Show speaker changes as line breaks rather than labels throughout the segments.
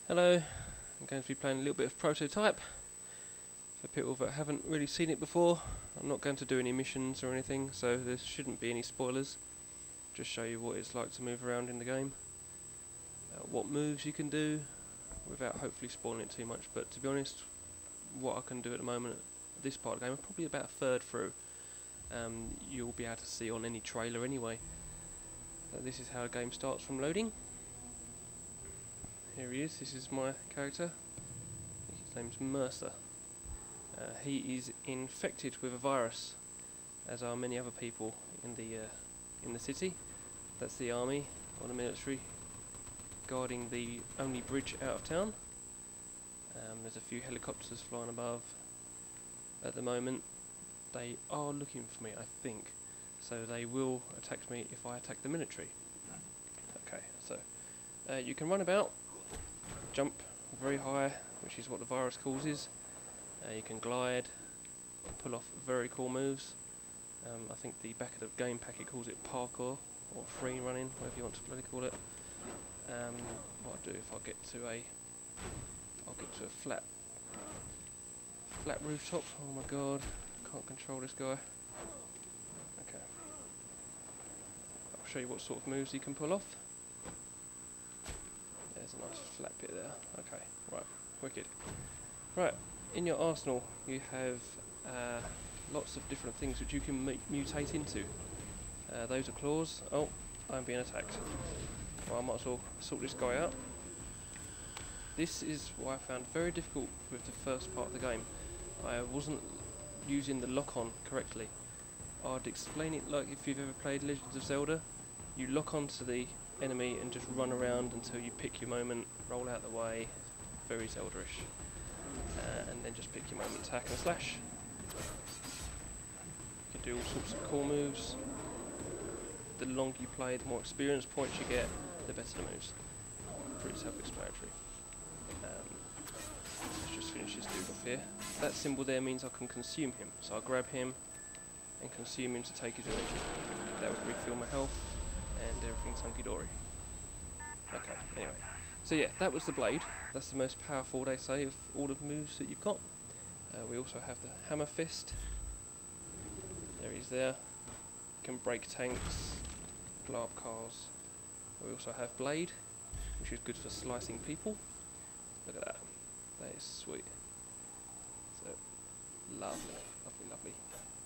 Hello, I'm going to be playing a little bit of Prototype. For people that haven't really seen it before, I'm not going to do any missions or anything, so there shouldn't be any spoilers. Just show you what it's like to move around in the game. What moves you can do, without hopefully spoiling it too much, but to be honest, what I can do at the moment, this part of the game, I'm probably about a third through. You'll be able to see on any trailer anyway. This is how the game starts from loading. Here he is, this is my character. His name's Mercer. He is infected with a virus, as are many other people in the city. That's the army, or the military, guarding the only bridge out of town. There's a few helicopters flying above. At the moment, they are looking for me, I think. So they will attack me if I attack the military. Okay, so you can run about, jump very high, which is what the virus causes. You can glide, pull off very cool moves. I think the back of the game packet calls it parkour, or free running, whatever you want to really call it. What I'll do if I get to a flat rooftop. Oh my god, can't control this guy. Okay, I'll show you what sort of moves you can pull off. There's a nice flat bit there. Okay, right, wicked. Right, in your arsenal you have lots of different things which you can mutate into. Those are claws. Oh, I'm being attacked. Well, I might as well sort this guy out. This is what I found very difficult with the first part of the game. I wasn't using the lock-on correctly. I'd explain it like if you've ever played Legends of Zelda. You lock onto the enemy and just run around until you pick your moment, roll out the way. Very Zelda-ish. And then just pick your moment, attack and slash. You can do all sorts of cool moves. The longer you play, the more experience points you get, the better the moves. Pretty self-explanatory. Let's just finish this dude off here. That symbol there means I can consume him. So I'll grab him and consume him to take his energy. That would refill my health and everything's hunky-dory. Okay, anyway. So yeah, that was the blade. That's the most powerful, they say, of all the moves that you've got. We also have the hammer fist. There he's there. Can break tanks, blow up cars. We also have blade, which is good for slicing people. Look at that. That is sweet. So lovely, lovely, lovely.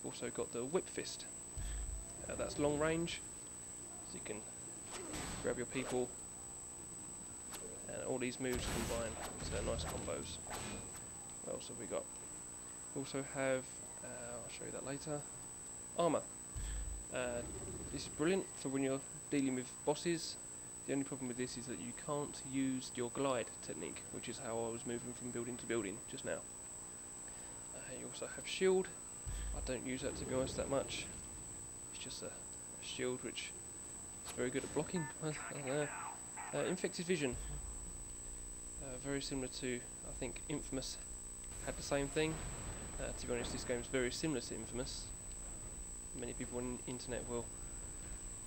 Also got the whip fist. That's long range, so you can grab your people. And all these moves combine into nice combos. What else have we got? We also have, I'll show you that later, armour. This is brilliant for when you're dealing with bosses. The only problem with this is that you can't use your glide technique, which is how I was moving from building to building just now. You also have shield. I don't use that, to be honest, that much. It's just a shield which is very good at blocking. Infected vision. Very similar to, I think, Infamous had the same thing. To be honest, this game is very similar to Infamous. Many people on the internet will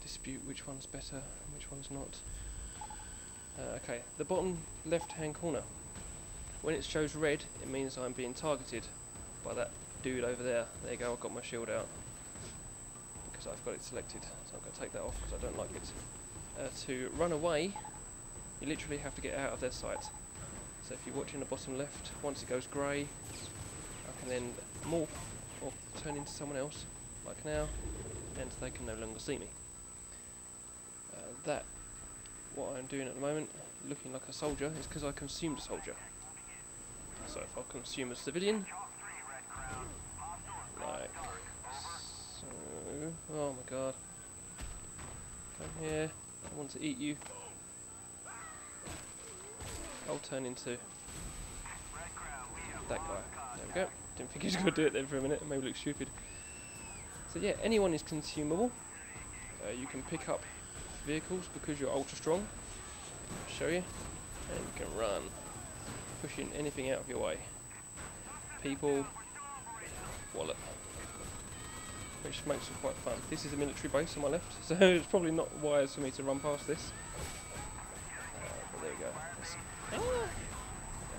dispute which one's better and which one's not. Okay, the bottom left hand corner. When it shows red, it means I'm being targeted by that dude over there. There you go, I've got my shield out because I've got it selected, so I'm going to take that off because I don't like it. To run away, you literally have to get out of their sight. So if you're watching the bottom left, once it goes grey, I can then morph or turn into someone else, like now, and they can no longer see me. What I'm doing at the moment, looking like a soldier, is because I consumed a soldier. So if I consume a civilian, like so, oh my god, come here, I want to eat you. I'll turn into that guy. There we go. Didn't think he was going to do it there for a minute, it made me look stupid. So yeah, anyone is consumable. You can pick up vehicles because you're ultra strong. I'll show you. And you can run, pushing anything out of your way. People, wallet. Which makes it quite fun. This is a military base on my left, so it's probably not wise for me to run past this. But there we go. Let's Okay,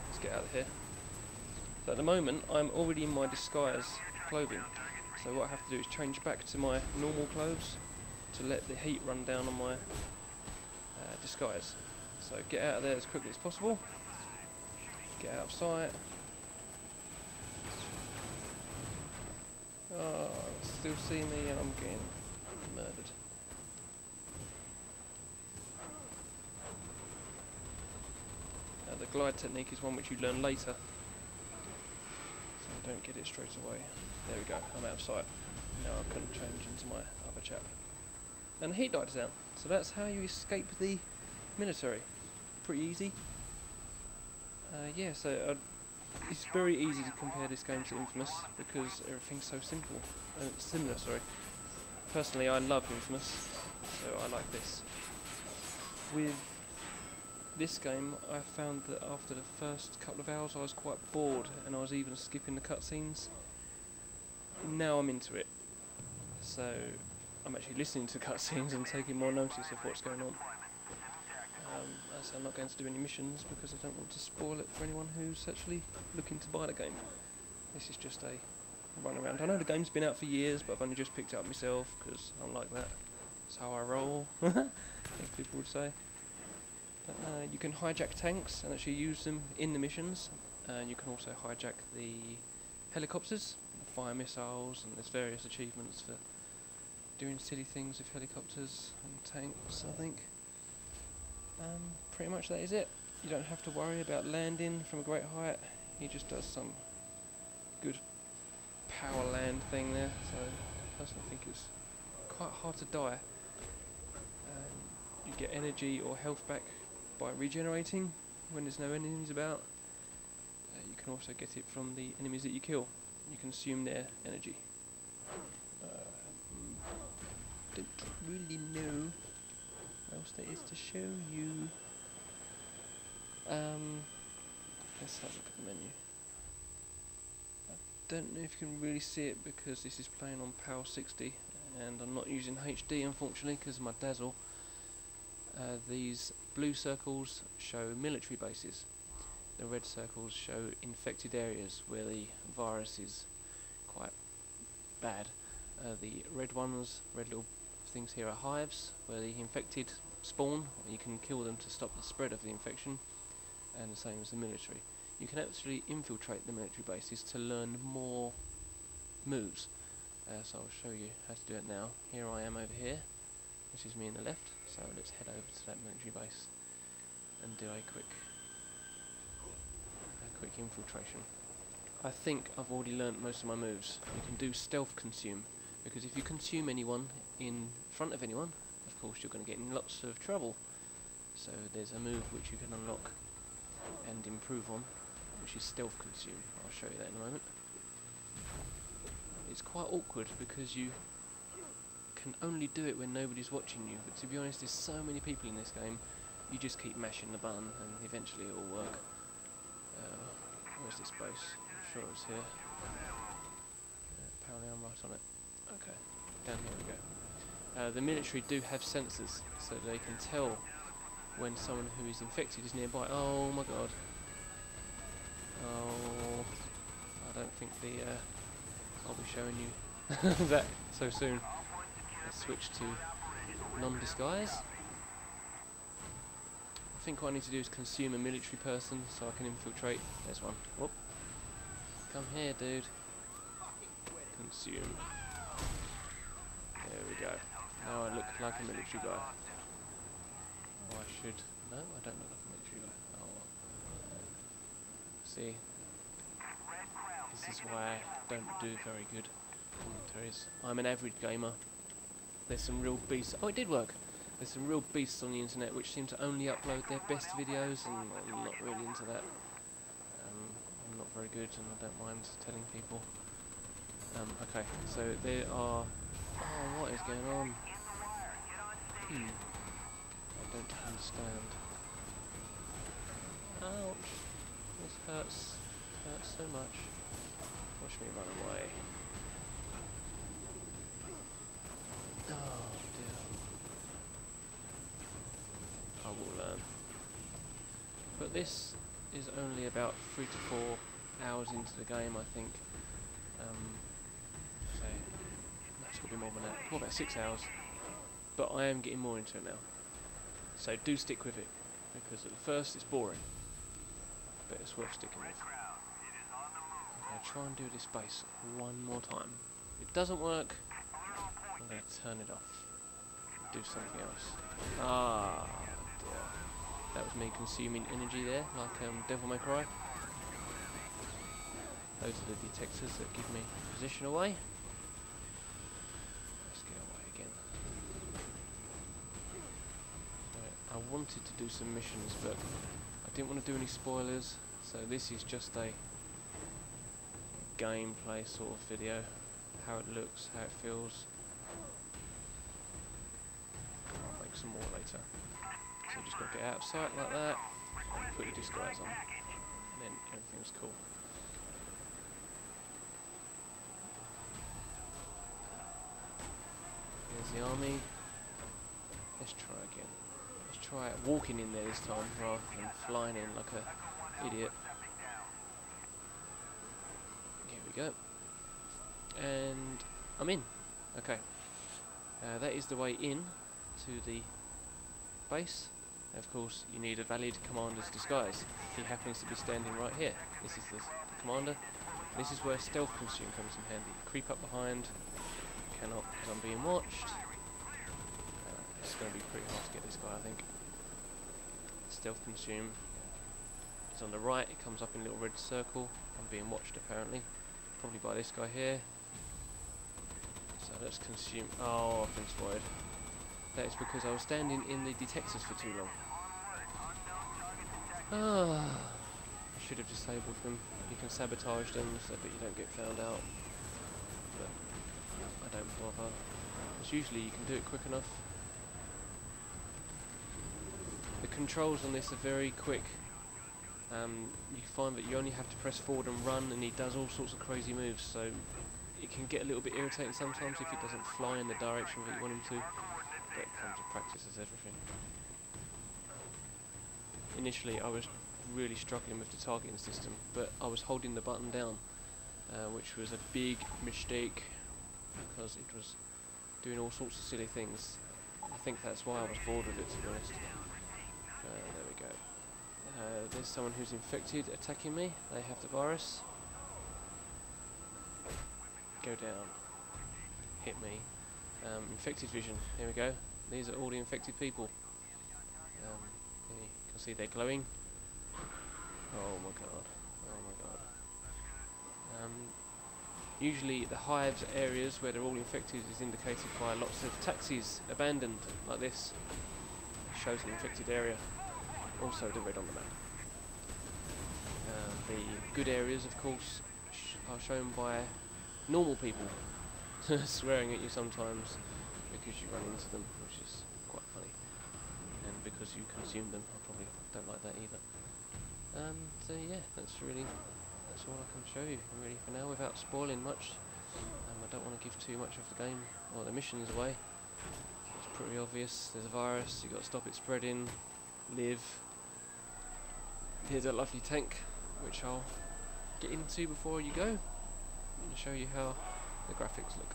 let's get out of here. So at the moment, I'm already in my disguise clothing. So what I have to do is change back to my normal clothes to let the heat run down on my disguise. So get out of there as quickly as possible. Get out of sight. Oh, still see me and I'm getting murdered. Now the glide technique is one which you learn later. So don't get it straight away. There we go, I'm out of sight. Now I can change into my other chap. And the heat dies out. So that's how you escape the military. Pretty easy. Yeah, so it's very easy to compare this game to Infamous because everything's so simple. Similar, sorry. Personally, I love Infamous, so I like this. With this game, I found that after the first couple of hours I was quite bored and I was even skipping the cutscenes. Now I'm into it. So I'm actually listening to cutscenes and taking more notice of what's going on. As I'm not going to do any missions because I don't want to spoil it for anyone who's actually looking to buy the game. This is just a run around. I know the game's been out for years, but I've only just picked it up myself because I'm like that. That's how I roll, I think people would say. But, you can hijack tanks and actually use them in the missions. And you can also hijack the helicopters, fire missiles, and there's various achievements for doing silly things with helicopters and tanks, I think. Pretty much that is it. You don't have to worry about landing from a great height. He just does some good power land thing there. So I personally think it's quite hard to die. You get energy or health back by regenerating when there's no enemies about. You can also get it from the enemies that you kill. You consume their energy. Don't really know what else there is to show you. Let's have a look at the menu. I don't know if you can really see it because this is playing on PAL 60 and I'm not using HD unfortunately because of my dazzle. These blue circles show military bases. The red circles show infected areas where the virus is quite bad. The red ones, red little things here are hives where the infected spawn. You can kill them to stop the spread of the infection, and the same as the military. You can actually infiltrate the military bases to learn more moves. So I'll show you how to do it now. Here I am over here, which is me on the left, so let's head over to that military base and do a quick infiltration. I think I've already learnt most of my moves. You can do stealth consume, because if you consume anyone in front of anyone, of course you're going to get in lots of trouble. So there's a move which you can unlock and improve on, which is stealth consume. I'll show you that in a moment. It's quite awkward because you can only do it when nobody's watching you, but to be honest there's so many people in this game, you just keep mashing the button and eventually it will work. Where's this base? I'm sure it's here. Apparently I'm right on it. Okay, down here we go. The military do have sensors, so they can tell when someone who is infected is nearby. Oh my god. Oh, I don't think I'll be showing you that so soon. Let's switch to non-disguise. I think what I need to do is consume a military person so I can infiltrate. There's one. Whoop. Come here, dude. Consume. There we go. Now I look like a military guy. Oh, I should. No, I don't look like a military guy. Oh, well. See? This is why I don't do very good commentaries. I'm an average gamer. There's some real beasts. Oh, it did work. There's some real beasts on the internet which seem to only upload their best videos, and I'm not really into that. I'm not very good, and I don't mind telling people. Okay, so there are... Oh, what is going on? I don't understand. Ouch! This hurts so much. Watch me run away. Oh dear. I will learn. But this is only about 3 to 4 hours into the game, I think. So, no, it's got to be more than that. What, about 6 hours? But I am getting more into it now. So do stick with it, because at first it's boring, but it's worth sticking with. I'm going to try and do this base one more time. If it doesn't work, I'm going to turn it off. Do something else. Ah, dear. That was me consuming energy there, like Devil May Cry. Those are the detectors that give me position away. Let's get away again. Right, I wanted to do some missions, but I didn't want to do any spoilers, so this is just a gameplay sort of video. How it looks, how it feels. I'll make some more later. So just got to get out of sight like that, and put your disguise on, and then everything's cool. Here's the army. Let's try again. Let's try walking in there this time rather than flying in like a idiot. Here we go. And I'm in. Okay. That is the way in to the base. Of course, you need a valid commander's disguise. He happens to be standing right here. This is the commander. This is where stealth consume comes in handy. Creep up behind. Cannot, because I'm being watched. It's going to be pretty hard to get this guy, I think. Stealth consume is on the right. It comes up in a little red circle. I'm being watched apparently. Probably by this guy here. So let's consume. Oh, I've been spotted. That is because I was standing in the detectors for too long. Ah, I should have disabled them. You can sabotage them so that you don't get found out. But I don't bother. Because usually you can do it quick enough. The controls on this are very quick. You find that you only have to press forward and run, and he does all sorts of crazy moves. So it can get a little bit irritating sometimes if it doesn't fly in the direction that you want him to. But it comes with practice as everything. Initially I was really struggling with the targeting system, but I was holding the button down, which was a big mistake because it was doing all sorts of silly things. I think that's why I was bored with it, to be honest. There we go. There's someone who's infected attacking me. They have the virus. Go down. Hit me. Infected vision. Here we go. These are all the infected people. You can see they're glowing. Oh my god. Oh my god. Usually the hives areas where they're all infected is indicated by lots of taxis abandoned, like this. Shows an infected area. Also the red on the map. The good areas, of course, are shown by normal people swearing at you sometimes because you run into them, which is quite funny, and because you consume them. I probably don't like that either. So yeah, that's all I can show you really for now without spoiling much. I don't want to give too much of the game or the missions away. It's pretty obvious. There's a virus, you've got to stop it spreading, live. Here's a lovely tank, which I'll get into before you go and show you how the graphics look.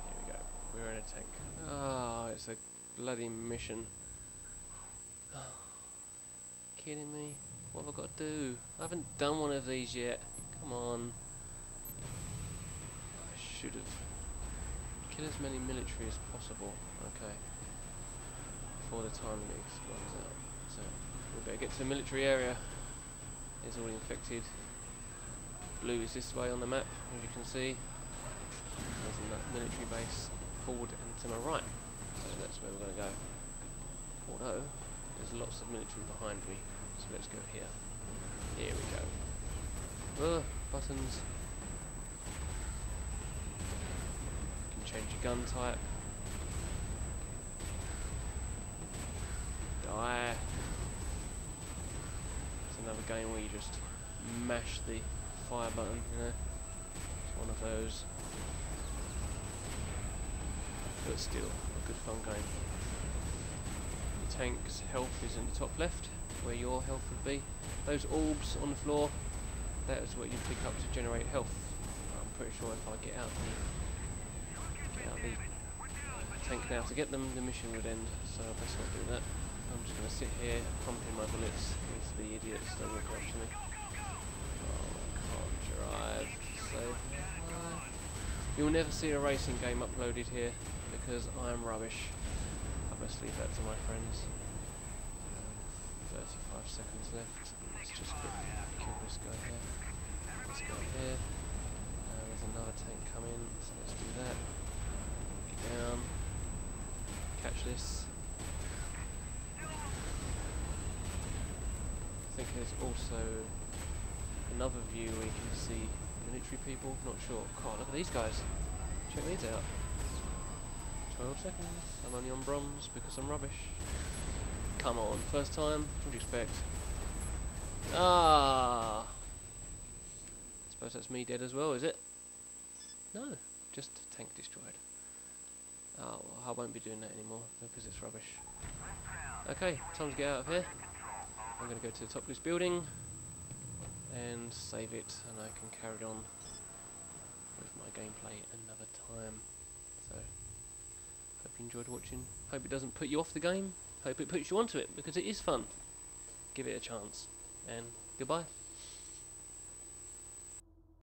Here we go, we're in a tank. Ah, it's a bloody mission. Kidding me? What have I got to do? I haven't done one of these yet. Come on. I should have. Kill as many military as possible. Okay. Before the time limit runs out. So we better get to the military area. It's all infected. Blue is this way on the map, as you can see. There's that military base forward and to my right. So that's where we're going to go. Although there's lots of military behind me. So let's go here. Here we go. Buttons. You can change your gun type. Die. It's another game where you just mash the fire button, you know. It's one of those. But still, a good fun game. The tank's health is in the top left. where your health would be. Those orbs on the floor, that is what you pick up to generate health. I'm pretty sure if I get out the tank now to get them, the mission would end, so I best not do that. I'm just going to sit here pumping my bullets into the idiots that will crash me. Oh, I can't drive. So you'll never see a racing game uploaded here because I am rubbish. I best leave that to my friends. 35 seconds left. Let's just quickly kill this guy here. This guy here. There's another tank coming, so let's do that. Get down. Catch this. I think there's also another view where you can see military people. Not sure. God, look at these guys. Check these out. 12 seconds. I'm only on bronze because I'm rubbish. Come on, first time. What do you expect? Ah! Suppose that's me dead as well, is it? No, just tank destroyed. Oh, well, I won't be doing that anymore because it's rubbish. Okay, time to get out of here. I'm going to go to the top of this building and save it, and I can carry on with my gameplay another time. So, hope you enjoyed watching. Hope it doesn't put you off the game. Hope it puts you onto it because it is fun. Give it a chance, and goodbye.